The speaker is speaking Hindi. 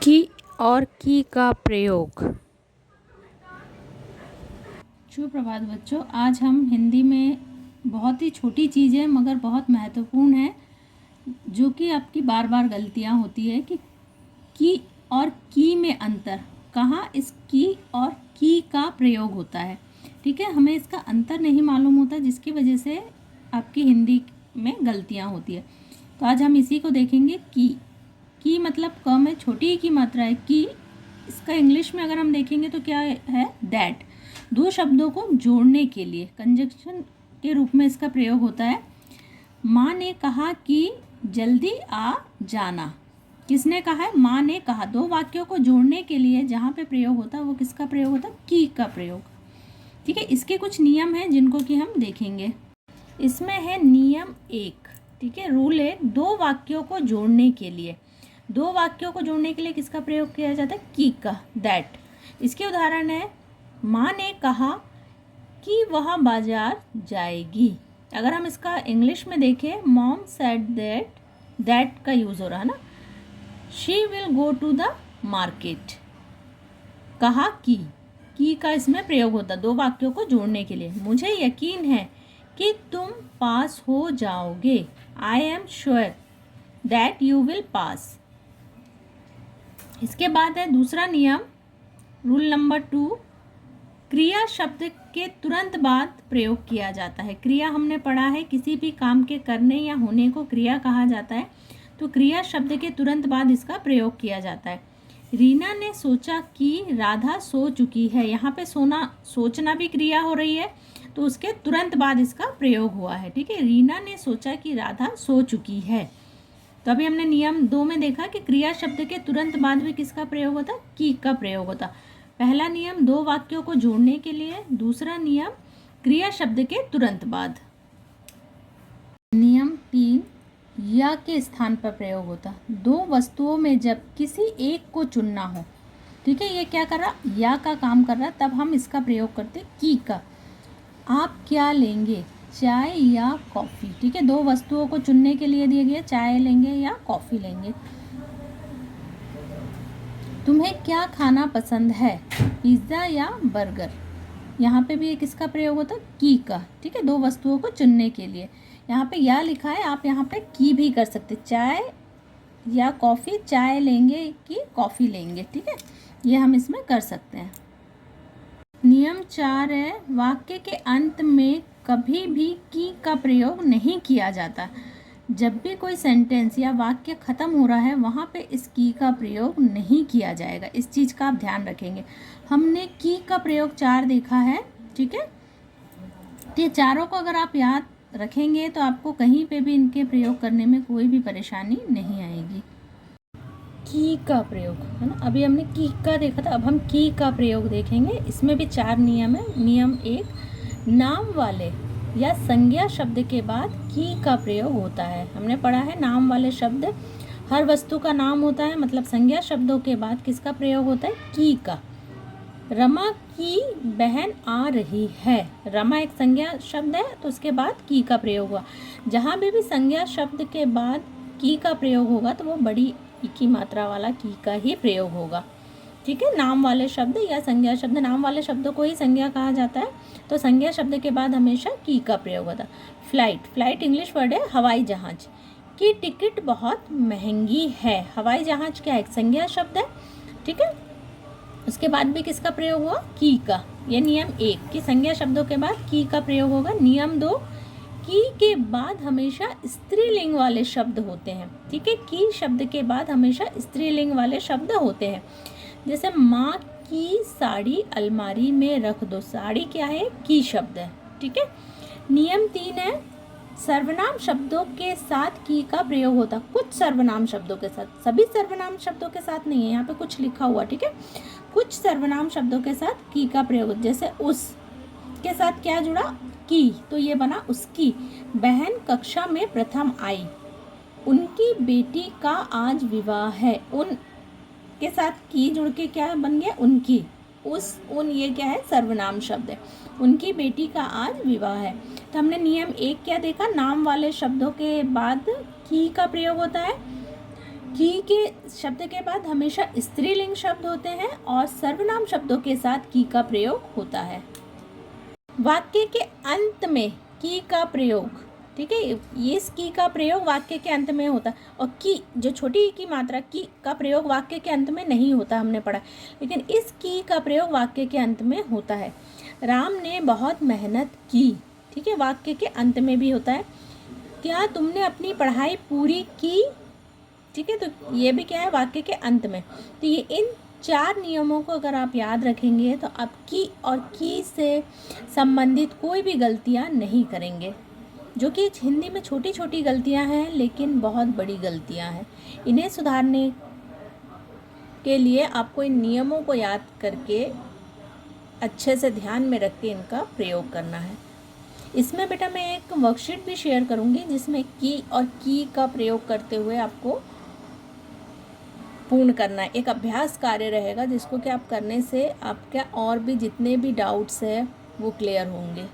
की और की का प्रयोग। शुभ प्रभात बच्चों। आज हम हिंदी में बहुत ही छोटी चीज़ है मगर बहुत महत्वपूर्ण है, जो कि आपकी बार बार गलतियां होती है कि की और की में अंतर, कहाँ इस की और की का प्रयोग होता है। ठीक है, हमें इसका अंतर नहीं मालूम होता, जिसकी वजह से आपकी हिंदी में गलतियां होती है। तो आज हम इसी को देखेंगे। की मतलब क में छोटी ही की मात्रा है की। इसका इंग्लिश में अगर हम देखेंगे तो क्या है, दैट। दो शब्दों को जोड़ने के लिए कंजक्शन के रूप में इसका प्रयोग होता है। माँ ने कहा कि जल्दी आ जाना। किसने कहा है? माँ ने कहा। दो वाक्यों को जोड़ने के लिए जहाँ पे प्रयोग होता है वो किसका प्रयोग होता है? की का प्रयोग। ठीक है, इसके कुछ नियम हैं जिनको कि हम देखेंगे। इसमें है नियम 1। ठीक है, रूल 1, दो वाक्यों को जोड़ने के लिए, दो वाक्यों को जोड़ने के लिए किसका प्रयोग किया जाता है? की का, दैट। इसके उदाहरण है, माँ ने कहा कि वह बाजार जाएगी। अगर हम इसका इंग्लिश में देखें, मॉम सेड दैट, दैट का यूज हो रहा है ना। She will go to the market. कहा की का इसमें प्रयोग होता, दो वाक्यों को जोड़ने के लिए। मुझे यकीन है कि तुम पास हो जाओगे। I am sure that you will pass. इसके बाद है दूसरा नियम, रूल नंबर 2, क्रिया शब्द के तुरंत बाद प्रयोग किया जाता है। क्रिया हमने पढ़ा है, किसी भी काम के करने या होने को क्रिया कहा जाता है, तो क्रिया शब्द के तुरंत बाद इसका प्रयोग किया जाता है। रीना ने सोचा कि राधा सो चुकी है। यहाँ पे सोचना भी क्रिया हो रही है, तो उसके तुरंत बाद इसका प्रयोग हुआ है। ठीक है, रीना ने सोचा कि राधा सो चुकी है। तो अभी हमने नियम 2 में देखा कि क्रिया शब्द के तुरंत बाद भी किसका प्रयोग होता? की का प्रयोग होता। पहला नियम दो वाक्यों को जोड़ने के लिए, दूसरा नियम क्रिया शब्द के तुरंत बाद। नियम 3, या के स्थान पर प्रयोग होता। दो वस्तुओं में जब किसी एक को चुनना हो, ठीक है, ये क्या कर रहा? या का काम कर रहा, तब हम इसका प्रयोग करते की का। आप क्या लेंगे, चाय या कॉफ़ी? ठीक है, दो वस्तुओं को चुनने के लिए दिए गए, चाय लेंगे या कॉफ़ी लेंगे। तुम्हें क्या खाना पसंद है, पिज़्ज़ा या बर्गर? यहाँ पे भी एक इसका प्रयोग होता है की का। ठीक है, दो वस्तुओं को चुनने के लिए। यहाँ पे या लिखा है, आप यहाँ पे की भी कर सकते, चाय या कॉफ़ी, चाय लेंगे कि कॉफ़ी लेंगे। ठीक है, ये हम इसमें कर सकते हैं। नियम 4 है, वाक्य के अंत में कभी भी की का प्रयोग नहीं किया जाता। जब भी कोई सेंटेंस या वाक्य खत्म हो रहा है, वहाँ पे इस की का प्रयोग नहीं किया जाएगा। इस चीज़ का आप ध्यान रखेंगे। हमने की का प्रयोग 4 देखा है। ठीक है, ये चारों को अगर आप याद रखेंगे तो आपको कहीं पे भी इनके प्रयोग करने में कोई भी परेशानी नहीं आएगी। की का प्रयोग है ना, अभी हमने की का देखा था, अब हम की का प्रयोग देखेंगे। इसमें भी 4 नियम है। नियम 1, नाम वाले या संज्ञा शब्द के बाद की का प्रयोग होता है। हमने पढ़ा है, नाम वाले शब्द हर वस्तु का नाम होता है, मतलब संज्ञा शब्दों के बाद किसका प्रयोग होता है? की का। रमा की बहन आ रही है। रमा एक संज्ञा शब्द है, तो उसके बाद की का प्रयोग हुआ। जहाँ भी संज्ञा शब्द के बाद की का प्रयोग होगा तो वो बड़ी की मात्रा वाला की का ही प्रयोग होगा। ठीक है, नाम वाले शब्द या संज्ञा शब्द, नाम वाले शब्दों को ही संज्ञा कहा जाता है, तो संज्ञा शब्द के बाद हमेशा की का प्रयोग होता है। फ्लाइट इंग्लिश वर्ड है, हवाई जहाज। की टिकट बहुत महंगी है। हवाई जहाज क्या है? संज्ञा शब्द है। ठीक है, उसके बाद भी किसका प्रयोग हुआ? की का। ये नियम 1 कि संज्ञा शब्दों के बाद की का प्रयोग होगा। नियम 2, की के बाद हमेशा स्त्रीलिंग वाले शब्द होते हैं। ठीक है, की शब्द के बाद हमेशा स्त्रीलिंग वाले शब्द होते हैं। जैसे माँ की साड़ी अलमारी में रख दो। साड़ी क्या है? की शब्द है। ठीक है, नियम 3 है, सर्वनाम शब्दों के साथ की का प्रयोग होता। कुछ सर्वनाम शब्दों के साथ, सभी सर्वनाम शब्दों के साथ नहीं है, यहाँ पे कुछ लिखा हुआ। ठीक है, कुछ सर्वनाम शब्दों के साथ की का प्रयोग। जैसे उस के साथ क्या जुड़ा? की, तो ये बना उसकी। बहन कक्षा में प्रथम आई। उनकी बेटी का आज विवाह है। उन के साथ की जुड़ के क्या बन गया? उनकी। उस, उन, ये क्या है? सर्वनाम शब्द है। उनकी बेटी का आज विवाह है। तो हमने नियम 1 क्या देखा? नाम वाले शब्दों के बाद की का प्रयोग होता है। की के शब्द के बाद हमेशा स्त्रीलिंग शब्द होते हैं और सर्वनाम शब्दों के साथ की का प्रयोग होता है। वाक्य के अंत में की का प्रयोग, ठीक है, ये इस की का प्रयोग वाक्य के अंत में होता है और की जो छोटी ई की मात्रा की का प्रयोग वाक्य के अंत में नहीं होता, हमने पढ़ा, लेकिन इस की का प्रयोग वाक्य के अंत में होता है। राम ने बहुत मेहनत की, ठीक है, वाक्य के अंत में भी होता है। क्या तुमने अपनी पढ़ाई पूरी की, ठीक है, तो ये भी क्या है, वाक्य के अंत में। तो ये इन 4 नियमों को अगर आप याद रखेंगे तो आप की और की से संबंधित कोई भी गलतियाँ नहीं करेंगे, जो कि हिंदी में छोटी छोटी गलतियाँ हैं लेकिन बहुत बड़ी गलतियाँ हैं। इन्हें सुधारने के लिए आपको इन नियमों को याद करके अच्छे से ध्यान में रख के इनका प्रयोग करना है। इसमें बेटा मैं एक वर्कशीट भी शेयर करूँगी जिसमें की और की का प्रयोग करते हुए आपको पूर्ण करना है। एक अभ्यास कार्य रहेगा जिसको कि आप करने से आपके और भी जितने भी डाउट्स है वो क्लियर होंगे।